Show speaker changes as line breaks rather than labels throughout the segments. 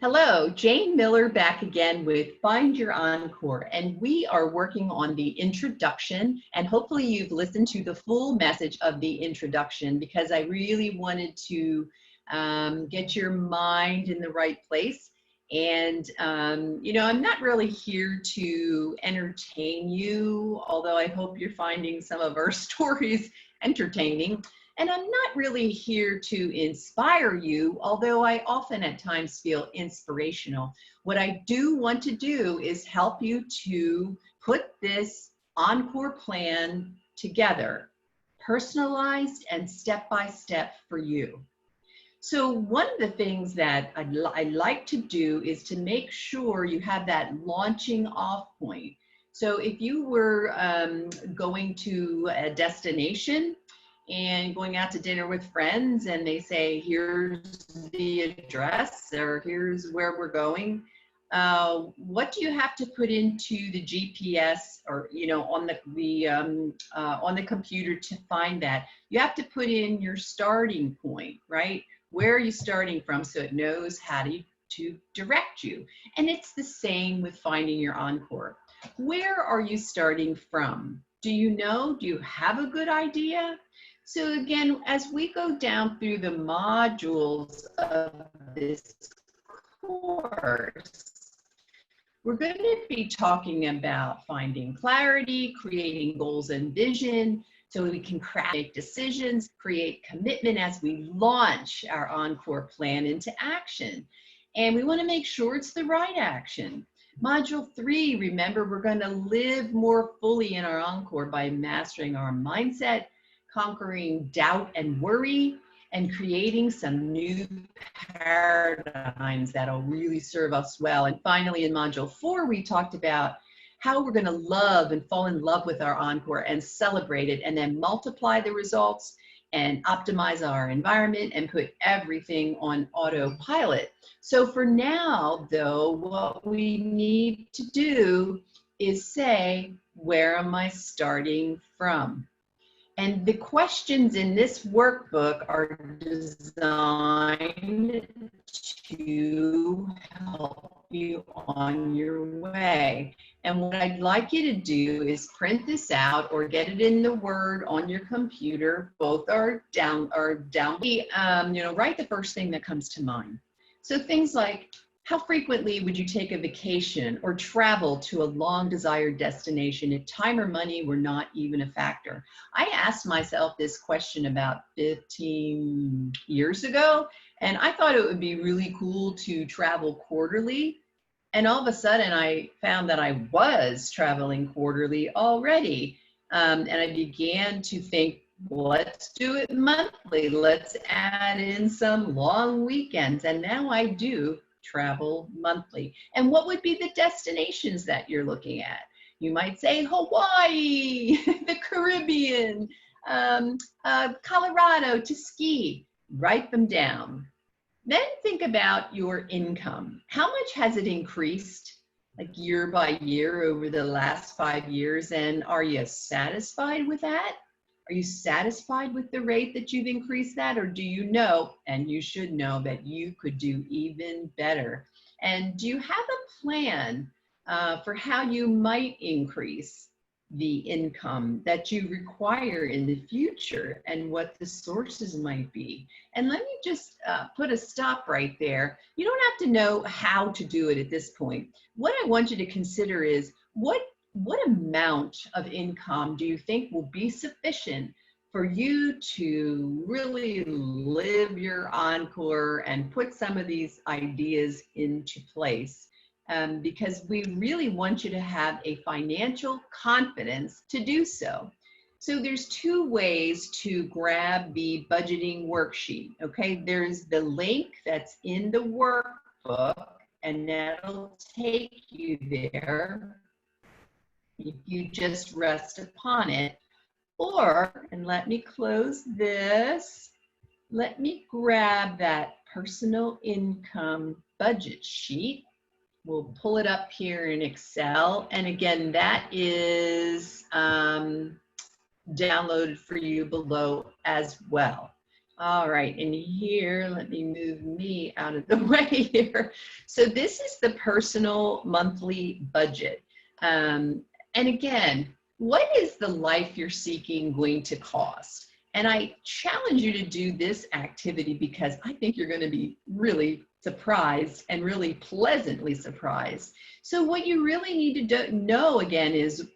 Hello, Jane Miller back again with Find Your Encore, and we are working on the introduction, and hopefully you've listened to the full message of the introduction because I really wanted to get your mind in the right place. And, I'm not really here to entertain you, although I hope you're finding some of our stories entertaining. And I'm not really here to inspire you, although I often at times feel inspirational. What I do want to do is help you to put this Encore plan together, personalized and step by step for you. So one of the things that I like to do is to make sure you have that launching off point. So if you were going to a destination, and going out to dinner with friends and they say, here's the address or here's where we're going, what do you have to put into the GPS or on the computer to find that? You have to put in your starting point, right? Where are you starting from so it knows how to direct you? And it's the same with finding your Encore. Where are you starting from? Do you know? Do you have a good idea? So again, as we go down through the modules of this course, we're going to be talking about finding clarity, creating goals and vision, so we can make decisions, create commitment as we launch our Encore plan into action. And we want to make sure it's the right action. Module 3, remember, we're going to live more fully in our Encore by mastering our mindset, conquering doubt and worry, and creating some new paradigms that'll really serve us well. And finally, in Module 4, we talked about how we're going to love and fall in love with our Encore and celebrate it, and then multiply the results and optimize our environment and put everything on autopilot. So for now, though, what we need to do is say, where am I starting from? And the questions in this workbook are designed to help you on your way. And what I'd like you to do is print this out or get it in the Word on your computer. Both are down. Write the first thing that comes to mind. So things like, how frequently would you take a vacation or travel to a long desired destination if time or money were not even a factor? I asked myself this question about 15 years ago, and I thought it would be really cool to travel quarterly. And all of a sudden I found that I was traveling quarterly already. And I began to think, let's do it monthly. Let's add in some long weekends. And now I do travel monthly. And what would be the destinations that you're looking at? You might say Hawaii, the Caribbean, Colorado to ski. Write them down. Then think about your income. How much has it increased, like year by year over the last 5 years? And are you satisfied with that? Are you satisfied with the rate that you've increased that? Or do you know, and you should know, that you could do even better? And do you have a plan for how you might increase the income that you require in the future and what the sources might be? And let me just put a stop right there. You don't have to know how to do it at this point. What I want you to consider is what amount of income do you think will be sufficient for you to really live your Encore and put some of these ideas into place? Because we really want you to have a financial confidence to do so. So there's 2 ways to grab the budgeting worksheet, okay? There's the link that's in the workbook, and that'll take you there if you just rest upon it. Or, and let me close this, let me grab that personal income budget sheet. We'll pull it up here in Excel. And again, that is downloaded for you below as well. All right, and here, let me move me out of the way here. So this is the personal monthly budget. And again, what is the life you're seeking going to cost? And I challenge you to do this activity because I think you're going to be really surprised and really pleasantly surprised. So what you really need to know again is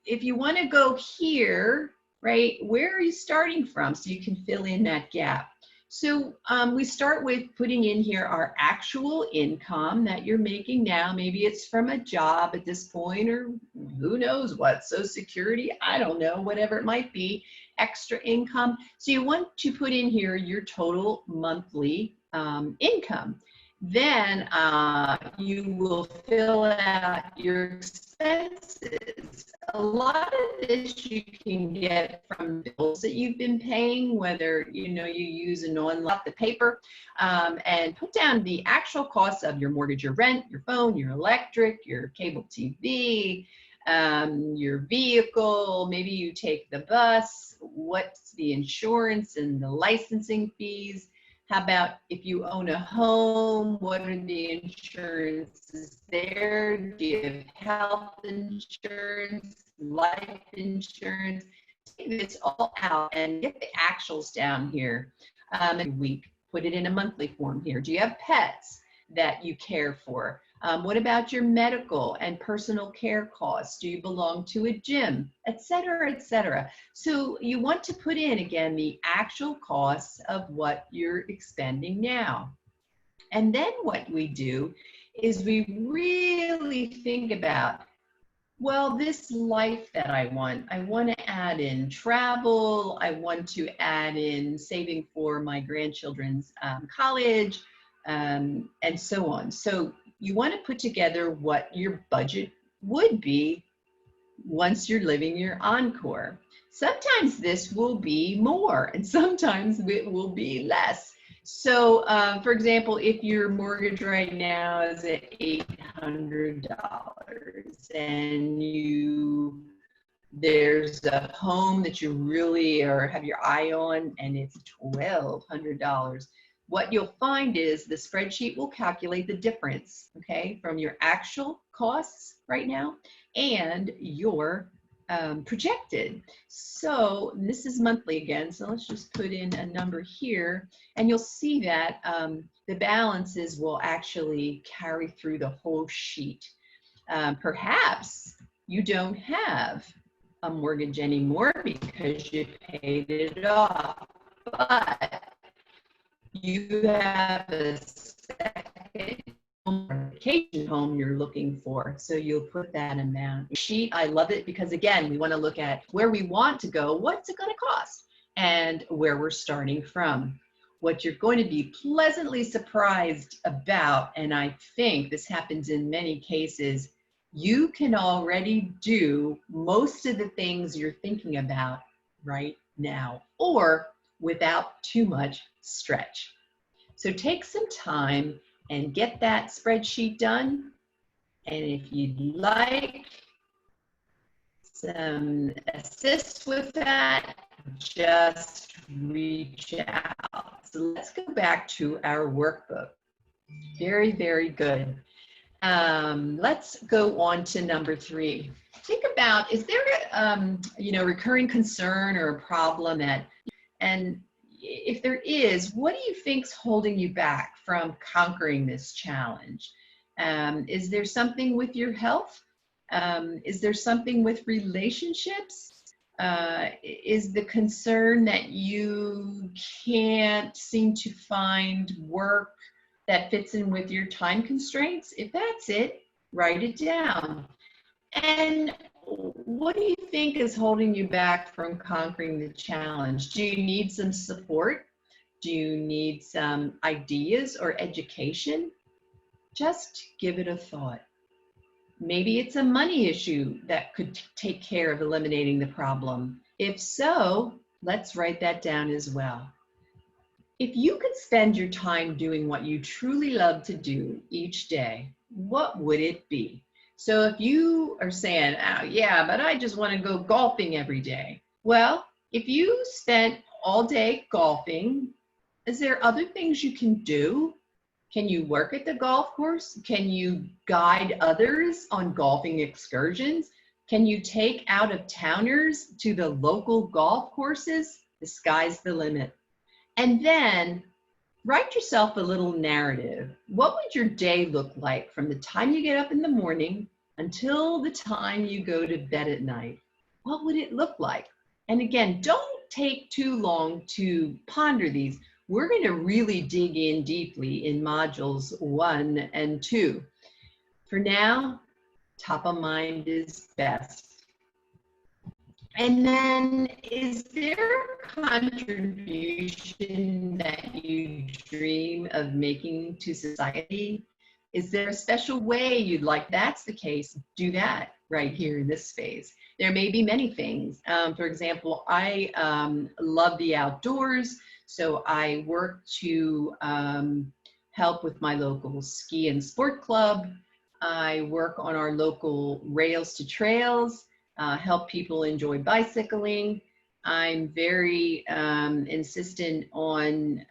if you want to go here, right, where are you starting from so you can fill in that gap? So we start with putting in here our actual income that you're making now. Maybe it's from a job at this point, or who knows what, Social Security, I don't know, whatever it might be, extra income. So you want to put in here your total monthly income. Then you will fill out your expenses. A lot of this you can get from bills that you've been paying, whether you use an online the paper, and put down the actual costs of your mortgage, your rent, your phone, your electric, your cable TV, your vehicle. Maybe you take the bus. What's the insurance and the licensing fees? How about if you own a home, what are the insurances there? Do you have health insurance, life insurance? Take this all out and get the actuals down here every week. Put it in a monthly form here. Do you have pets that you care for? What about your medical and personal care costs? Do you belong to a gym, et cetera, et cetera? So you want to put in, again, the actual costs of what you're expending now. And then what we do is we really think about, well, this life that I want to add in travel. I want to add in saving for my grandchildren's college, and so on. So you want to put together what your budget would be once you're living your Encore. Sometimes this will be more and sometimes it will be less. So for example, if your mortgage right now is at $800 and there's a home that you really have your eye on and it's $1,200, what you'll find is the spreadsheet will calculate the difference, okay, from your actual costs right now and your projected. So this is monthly again, so let's just put in a number here, and you'll see that the balances will actually carry through the whole sheet. Perhaps you don't have a mortgage anymore because you paid it off, but you have a second home or vacation home you're looking for, so you'll put that amount. Sheet, I love it because again, we want to look at where we want to go, what's it going to cost, and where we're starting from. What you're going to be pleasantly surprised about, and I think this happens in many cases, you can already do most of the things you're thinking about right now, or without too much stretch. So take some time and get that spreadsheet done. And if you'd like some assist with that, just reach out. So let's go back to our workbook. Very, very good. Let's go on to number 3. Think about, is there a recurring concern or a problem and if there is, what do you think's holding you back from conquering this challenge? Is there something with your health? Is there something with relationships? Is the concern that you can't seem to find work that fits in with your time constraints? If that's it, write it down. And what do you think is holding you back from conquering the challenge? Do you need some support? Do you need some ideas or education? Just give it a thought. Maybe it's a money issue that could take care of eliminating the problem. If so, let's write that down as well. If you could spend your time doing what you truly love to do each day, what would it be? So if you are saying, oh, yeah, but I just want to go golfing every day. Well, if you spent all day golfing, is there other things you can do? Can you work at the golf course? Can you guide others on golfing excursions? Can you take out-of-towners to the local golf courses? The sky's the limit. And then write yourself a little narrative. What would your day look like from the time you get up in the morning until the time you go to bed at night? What would it look like? And again, don't take too long to ponder these. We're going to really dig in deeply in modules 1 and 2. For now, top of mind is best. And then, is there a contribution that you dream of making to society? Is there a special way you'd like? That's the case, do that right here in this space. There may be many things. For example, I love the outdoors, so I work to help with my local ski and sport club. I work on our local Rails to Trails, help people enjoy bicycling. I'm very insistent on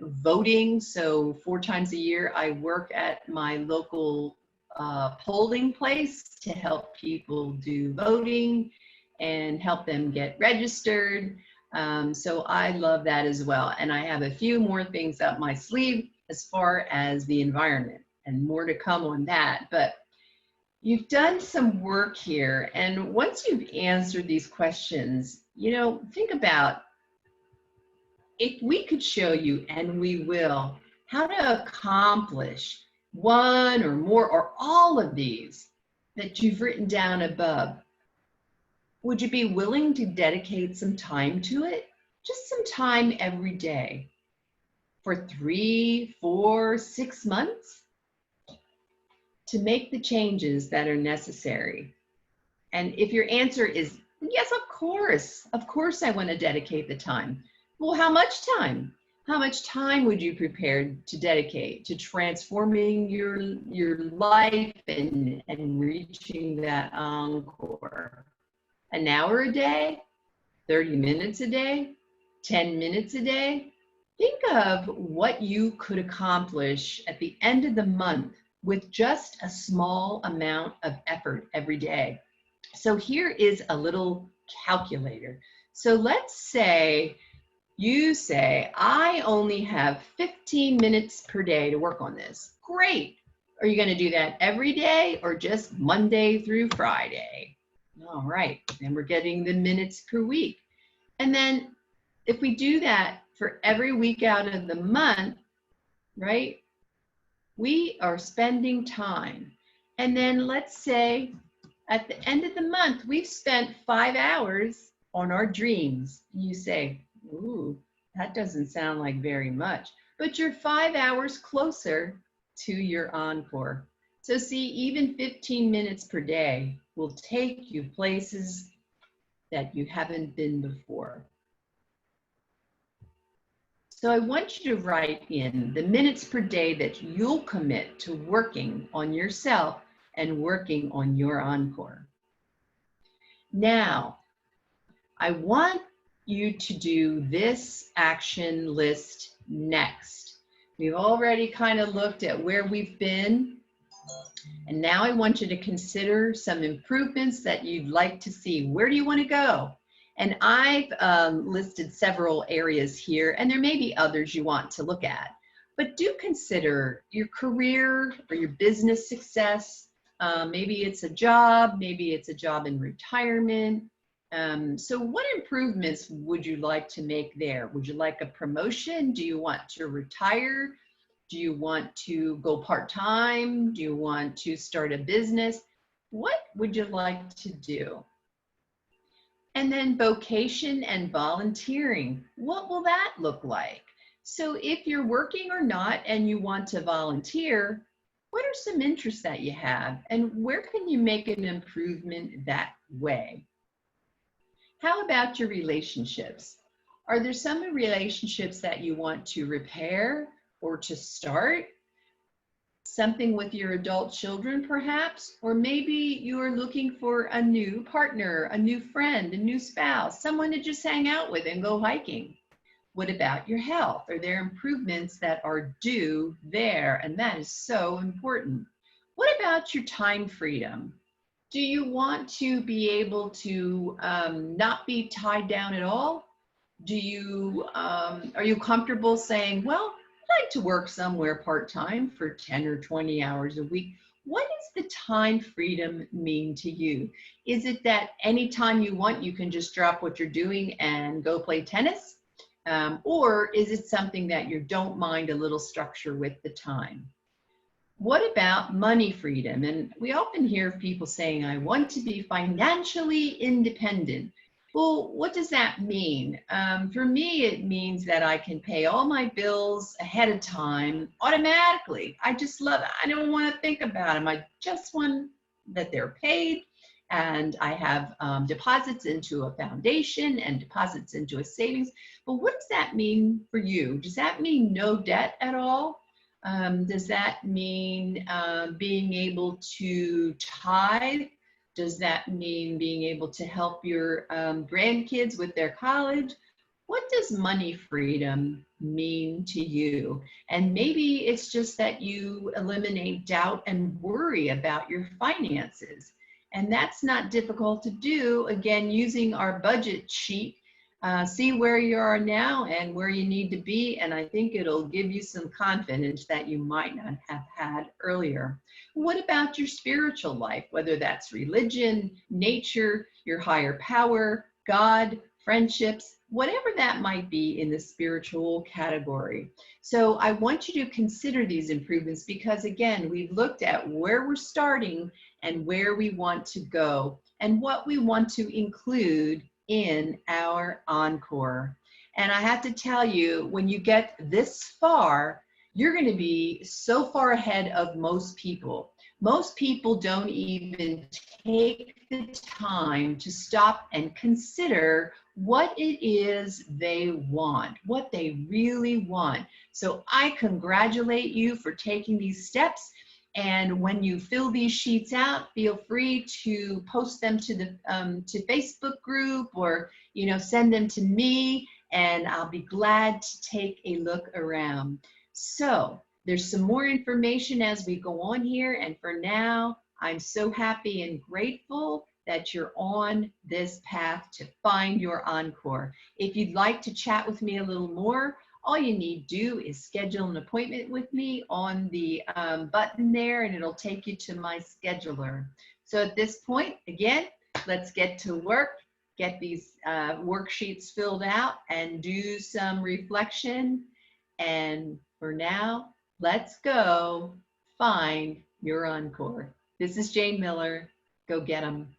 voting. So 4 times a year, I work at my local polling place to help people do voting and help them get registered. So I love that as well. And I have a few more things up my sleeve as far as the environment, and more to come on that. But you've done some work here, and once you've answered these questions, you know, think about if we could show you, and we will, how to accomplish one or more or all of these that you've written down above. Would you be willing to dedicate some time to it? Just some time every day for 3, 4, 6 months to make the changes that are necessary. And if your answer is, yes, of course I want to dedicate the time. Well, how much time? How much time would you prepare to dedicate to transforming your life and reaching that encore? An hour a day? 30 minutes a day? 10 minutes a day? Think of what you could accomplish at the end of the month with just a small amount of effort every day. So here is a little calculator. So let's say you say, I only have 15 minutes per day to work on this. Great. Are you going to do that every day or just Monday through Friday? All right. Then we're getting the minutes per week. And then if we do that for every week out of the month, right, we are spending time. And then let's say at the end of the month, we've spent 5 hours on our dreams. You say, ooh, that doesn't sound like very much, but you're 5 hours closer to your encore. So see, even 15 minutes per day will take you places that you haven't been before. So I want you to write in the minutes per day that you'll commit to working on yourself and working on your encore. Now, I want you to do this action list next. We've already kind of looked at where we've been, and now I want you to consider some improvements that you'd like to see. Where do you want to go? And I've listed several areas here, and there may be others you want to look at. But do consider your career or your business success. Maybe it's a job, maybe it's a job in retirement. So what improvements would you like to make there? Would you like a promotion? Do you want to retire? Do you want to go part-time? Do you want to start a business? What would you like to do? And then vocation and volunteering. What will that look like? So if you're working or not and you want to volunteer, what are some interests that you have? And where can you make an improvement that way? How about your relationships? Are there some relationships that you want to repair or to start? something with your adult children perhaps, or maybe you're looking for a new partner, a new friend, a new spouse, someone to just hang out with and go hiking. What about your health? Are there improvements that are due there? And that is so important. What about your time freedom? Do you want to be able to not be tied down at all? Are you comfortable saying, well, I'd like to work somewhere part-time for 10 or 20 hours a week? What does the time freedom mean to you? Is it that anytime you want, you can just drop what you're doing and go play tennis? Or is it something that you don't mind a little structure with the time? What about money freedom? And we often hear people saying, I want to be financially independent. Well, what does that mean? For me, it means that I can pay all my bills ahead of time automatically. I just love it. I don't want to think about them. I just want that they're paid. And I have deposits into a foundation and deposits into a savings. But what does that mean for you? Does that mean no debt at all? Does that mean being able to tithe? Does that mean being able to help your grandkids with their college? What does money freedom mean to you? And maybe it's just that you eliminate doubt and worry about your finances. And that's not difficult to do, again, using our budget sheet. See where you are now and where you need to be, and I think it'll give you some confidence that you might not have had earlier. What about your spiritual life, whether that's religion, nature, your higher power, God, friendships, whatever that might be in the spiritual category? So I want you to consider these improvements because, again, we've looked at where we're starting and where we want to go and what we want to include in our encore. And I have to tell you, when you get this far, you're going to be so far ahead of most people. Most people don't even take the time to stop and consider what it is they want, what they really want. So I congratulate you for taking these steps. And when you fill these sheets out, feel free to post them to the to Facebook group, or send them to me, and I'll be glad to take a look around. So there's some more information as we go on here, and for now, I'm so happy and grateful that you're on this path to find your encore. If you'd like to chat with me a little more, all you need to do is schedule an appointment with me on the button there, and it'll take you to my scheduler. So at this point, again, let's get to work, get these worksheets filled out, and do some reflection. And for now, let's go find your encore. This is Jane Miller. Go get 'em.